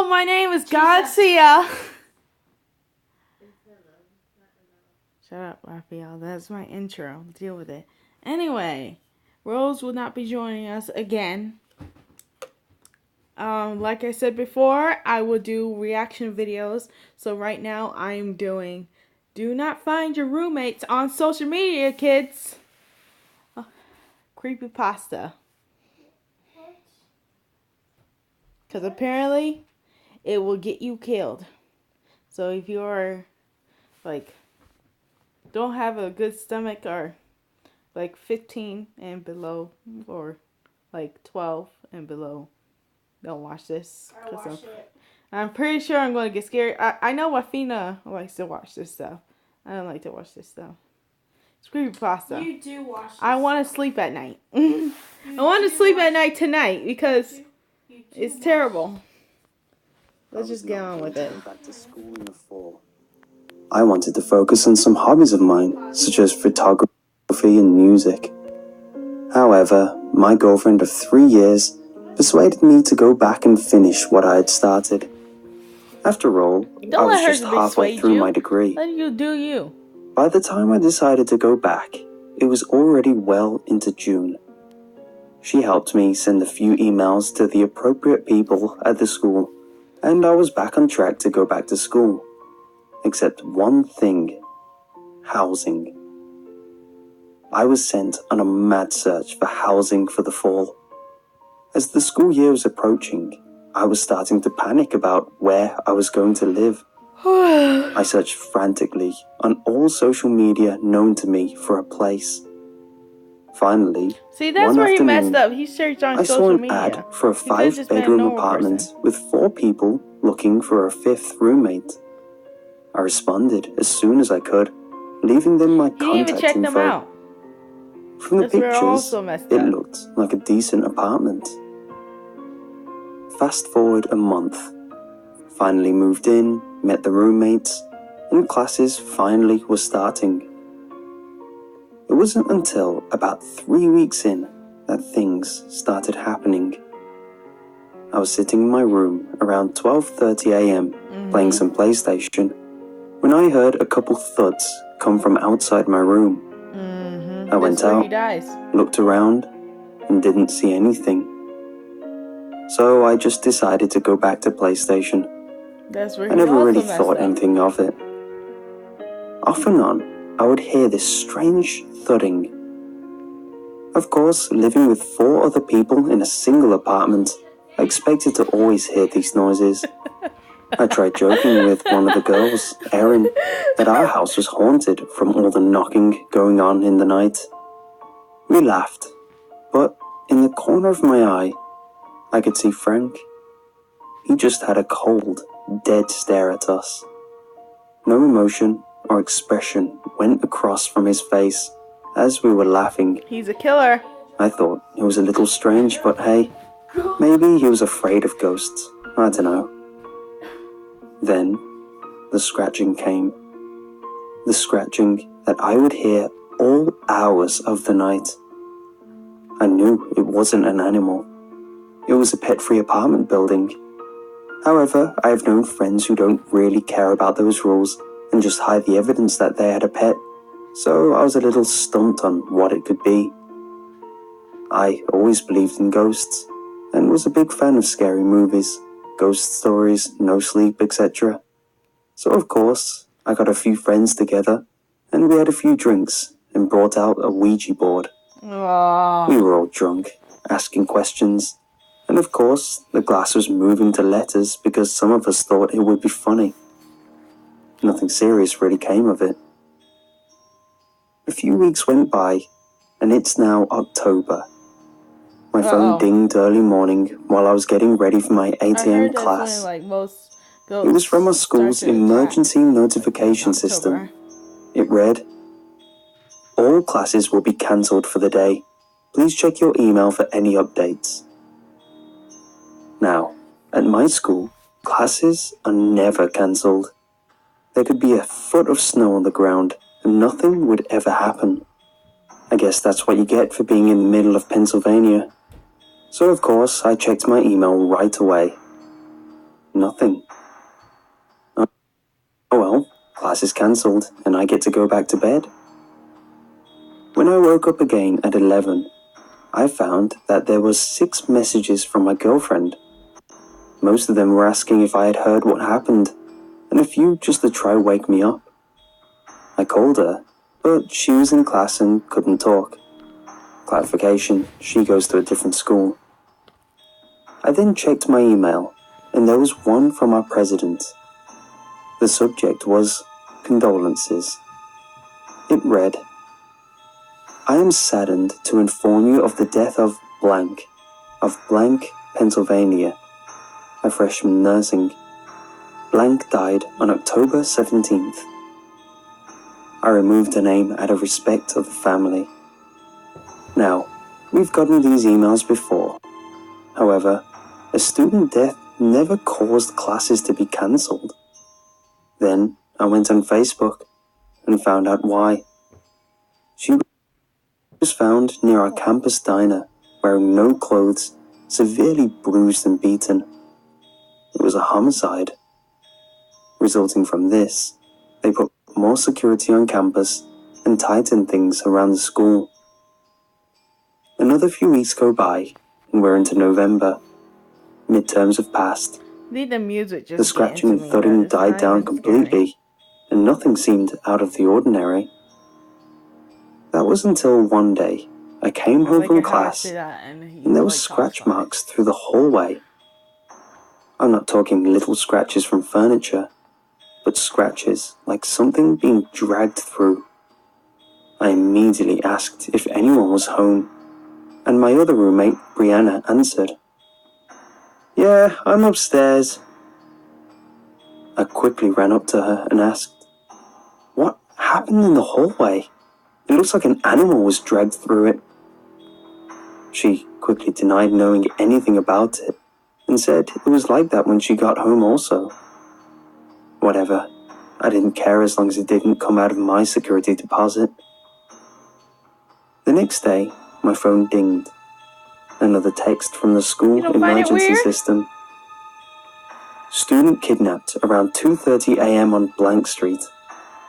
my name is Garcia. Shut up, Raphael. That's my intro. Deal with it. Anyway, Rose will not be joining us again. Like I said before, I will do reaction videos. So right now I'm doing Do Not Find Your Roommates on social media, kids. Creepypasta. Because apparently it will get you killed. So if you're like don't have a good stomach or like 15 and below or like 12 and below, don't watch this. I'm pretty sure I'm going to get scared. I know Wafina likes to watch this stuff. I don't like to watch this stuff. It's creepypasta. You do watch this I want to sleep at night. I want to sleep at night tonight because it's terrible. Let's just get on with it. Back to school in the fall. I wanted to focus on some hobbies of mine, such as photography and music. However, my girlfriend of 3 years persuaded me to go back and finish what I had started. After all, I was just halfway through my degree. Let you do you. By the time I decided to go back, it was already well into June. She helped me send a few emails to the appropriate people at the school, and I was back on track to go back to school. Except one thing: housing. I was sent on a mad search for housing for the fall. As the school year was approaching, I was starting to panic about where I was going to live. I searched frantically on all social media known to me for a place. Finally, see, that's where he messed up. He searched on social media. I saw an ad for a 5-bedroom apartment with 4 people looking for a 5th roommate. I responded as soon as I could, leaving them my contact info. From the pictures, it looked like a decent apartment. Fast forward a month. Finally moved in, met the roommates, and classes finally were starting. It wasn't until about 3 weeks in that things started happening. I was sitting in my room around 12:30 a.m. playing some PlayStation when I heard a couple thuds come from outside my room. I went out, looked around, and didn't see anything. So I just decided to go back to PlayStation. I never really thought anything of it. Off and on, I would hear this strange thudding. Of course, living with 4 other people in a single apartment, I expected to always hear these noises. I tried joking with one of the girls, Erin, that our house was haunted from all the knocking going on in the night. We laughed, but in the corner of my eye, I could see Frank. He just had a cold, dead stare at us. No emotion or expression went across from his face as we were laughing. He's a killer. I thought it was a little strange, but hey, maybe he was afraid of ghosts. I don't know. Then, the scratching came. The scratching that I would hear all hours of the night. I knew it wasn't an animal. It was a pet-free apartment building. However, I have known friends who don't really care about those rules and just hide the evidence that they had a pet, so I was a little stumped on what it could be. I always believed in ghosts, and was a big fan of scary movies, ghost stories, no sleep, etc. So of course, I got a few friends together, and we had a few drinks, and brought out a Ouija board. Aww. We were all drunk, asking questions, and of course, the glass was moving to letters because some of us thought it would be funny. Nothing serious really came of it. A few weeks went by, and it's now October. My phone dinged early morning while I was getting ready for my 8 a.m. class. It was from our school's emergency notification system. It read, "All classes will be cancelled for the day. Please check your email for any updates." Now, at my school, classes are never cancelled. There could be a foot of snow on the ground and nothing would ever happen. I guess that's what you get for being in the middle of Pennsylvania. So of course, I checked my email right away. nothing. Oh well, class is cancelled and I get to go back to bed. When I woke up again at 11, I found that there were 6 messages from my girlfriend. Most of them were asking if I had heard what happened, and a few just to try wake me up. I called her, but she was in class and couldn't talk. Clarification, she goes to a different school. I then checked my email, and there was one from our president. The subject was condolences. It read, "I am saddened to inform you of the death of blank, Pennsylvania, a freshman nursing. Blank died on October 17th. I removed her name out of respect of the family." Now, we've gotten these emails before. However, a student death never caused classes to be cancelled. Then I went on Facebook and found out why. She was found near our campus diner, wearing no clothes, severely bruised and beaten. It was a homicide. Resulting from this, they put more security on campus and tightened things around the school. Another few weeks go by, and we're into November. Midterms have passed. Need the music just The scratching and thudding died down completely, and nothing seemed out of the ordinary. That was until one day I came home from class, and there were scratch marks through the hallway. I'm not talking little scratches from furniture, but scratches like something being dragged through. I immediately asked if anyone was home, and my other roommate, Brianna, answered, "Yeah, I'm upstairs." I quickly ran up to her and asked, "What happened in the hallway? It looks like an animal was dragged through it." She quickly denied knowing anything about it and said it was like that when she got home also. Whatever, I didn't care as long as it didn't come out of my security deposit. The next day, my phone dinged. Another text from the school emergency system. Student kidnapped around 2:30 a.m. on blank street.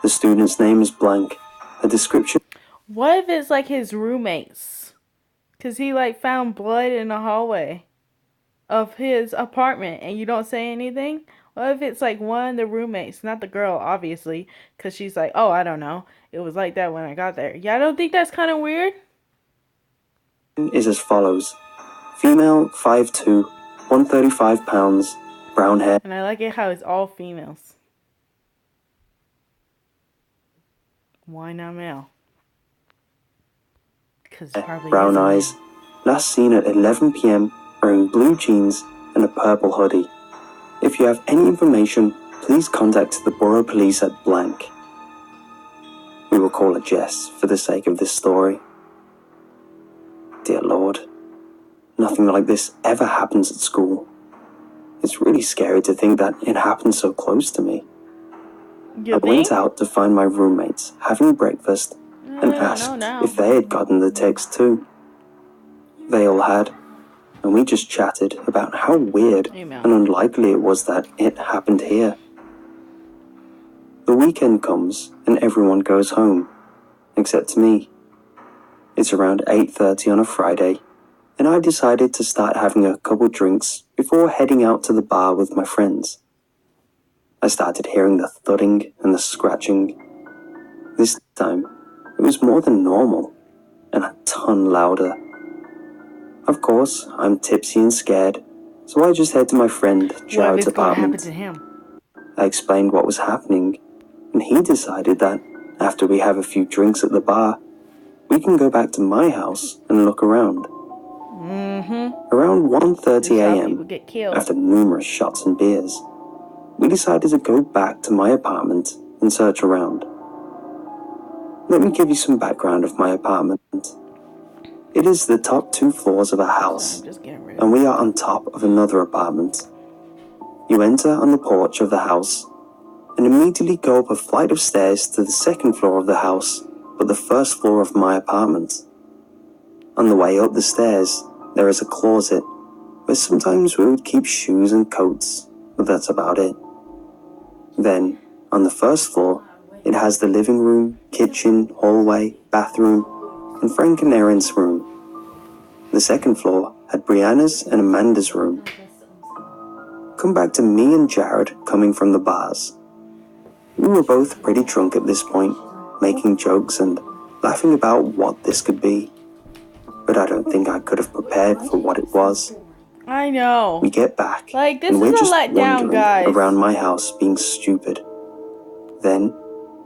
The student's name is blank. A description. What if it's like his roommates? Because he like found blood in the hallway of his apartment and you don't say anything? What if it's like one of the roommates, not the girl, obviously, because she's like, "Oh, I don't know. It was like that when I got there." Yeah, I don't think that's kind of weird? Is as follows. Female, 5'2", 135 pounds, brown hair. And I like it how it's all females. Why not male? Because probably brown eyes. Last seen at 11 p.m. wearing blue jeans and a purple hoodie. If you have any information, please contact the borough police at blank. We will call her Jess for the sake of this story. Dear Lord, nothing like this ever happens at school. It's really scary to think that it happened so close to me. I went out to find my roommates having breakfast and asked if they had gotten the text too. They all had, and we just chatted about how weird and unlikely it was that it happened here. The weekend comes and everyone goes home, except me. It's around 8:30 on a Friday, and I decided to start having a couple drinks before heading out to the bar with my friends. I started hearing the thudding and the scratching. This time, it was more than normal, and a ton louder. Of course, I'm tipsy and scared, so I just head to my friend Jared's apartment. I explained what was happening, and he decided that after we have a few drinks at the bar, we can go back to my house and look around. Around 1:30 a.m., after numerous shots and beers, we decided to go back to my apartment and search around. Let me give you some background of my apartment. It is the top 2 floors of a house, and we are on top of another apartment. You enter on the porch of the house, and immediately go up a flight of stairs to the second floor of the house, but the first floor of my apartment. On the way up the stairs, there is a closet, where sometimes we would keep shoes and coats, but that's about it. Then, on the first floor, it has the living room, kitchen, hallway, bathroom, and Frank and Erin's room. The second floor had Brianna's and Amanda's room. Come back to me and Jared coming from the bars. We were both pretty drunk at this point, making jokes and laughing about what this could be. But I don't think I could have prepared for what it was. I know. We get back, Like, this and we're is a just letdown, wandering guys. around my house being stupid. Then,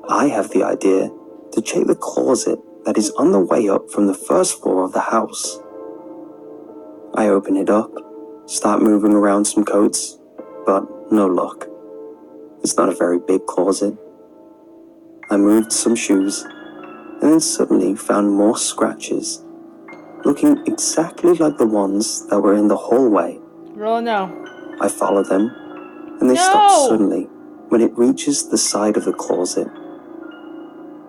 I have the idea to check the closet that is on the way up from the first floor of the house. I open it up, start moving around some coats, but no luck. It's not a very big closet. I moved some shoes, and then suddenly found more scratches, looking exactly like the ones that were in the hallway. Oh no. I follow them, and they stop suddenly when it reaches the side of the closet.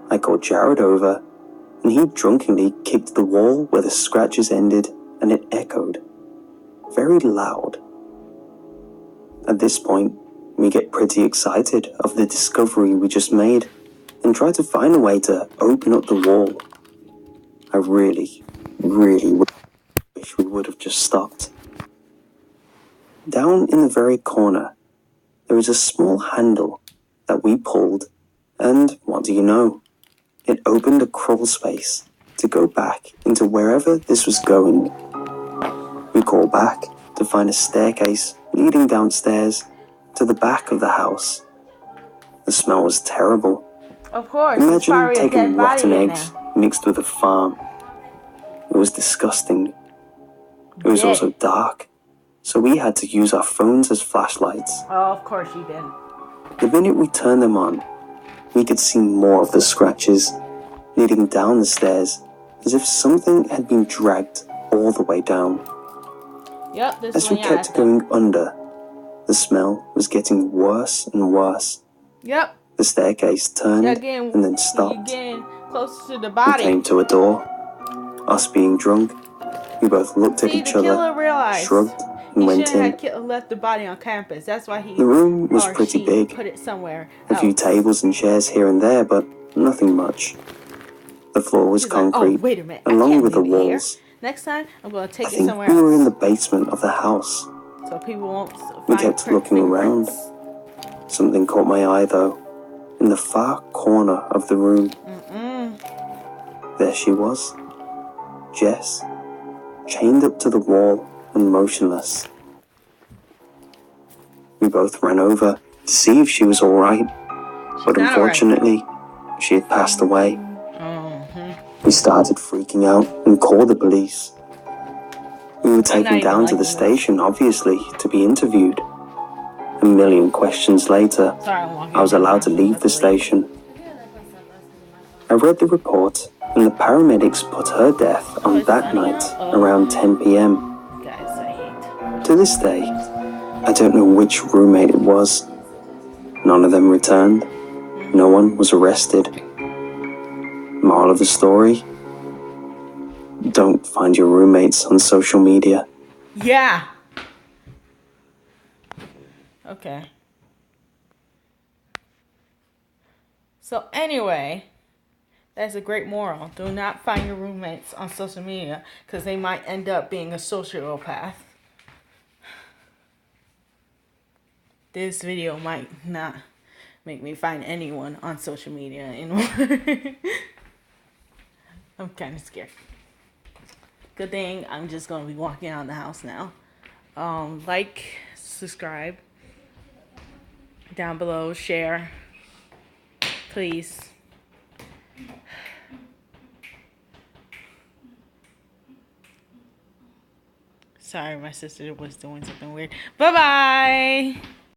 I called Jared over, and he drunkenly kicked the wall where the scratches ended, and it echoed, very loud. At this point, we get pretty excited of the discovery we just made, and try to find a way to open up the wall. I really wish we would have just stopped. Down in the very corner, there was a small handle that we pulled, and what do you know? It opened a crawl space to go back into wherever this was going. We crawl back to find a staircase leading downstairs to the back of the house. The smell was terrible. Of course. Imagine taking rotten eggs mixed with a farm. It was disgusting. It was also dark, so we had to use our phones as flashlights. Oh, of course you did. The minute we turned them on, we could see more of the scratches leading down the stairs, as if something had been dragged all the way down. Yep, this As we kept going under, the smell was getting worse and worse. Yep. The staircase turned and then stopped. Getting close to the body. We came to a door. Us being drunk, we both looked at each other, shrugged, and went in. He left the body on campus. That's why he. The room was pretty big. Put it somewhere. A few tables and chairs here and there, but nothing much. The floor was concrete, wait a minute. along with the walls. Next time, I'm gonna take I it somewhere think we else. were in the basement of the house. So people won't. We kept looking around. Something caught my eye, though. In the far corner of the room. There she was. Jess, chained up to the wall and motionless. We both ran over to see if she was all right, but unfortunately, she had passed away. We started freaking out and called the police. We were taken down to the station, obviously, to be interviewed. A million questions later, I was allowed to leave the station. I read the report, and the paramedics put her death on that night around 10 p.m. To this day, I don't know which roommate it was. None of them returned. No one was arrested. Moral of the story: don't find your roommates on social media. Yeah. Okay. So anyway, that's a great moral. Do not find your roommates on social media because they might end up being a sociopath. This video might not make me find anyone on social media anymore. I'm kind of scared. Good thing I'm just going to be walking out of the house now. Like, subscribe, down below, share, please. Sorry, my sister was doing something weird. Bye-bye.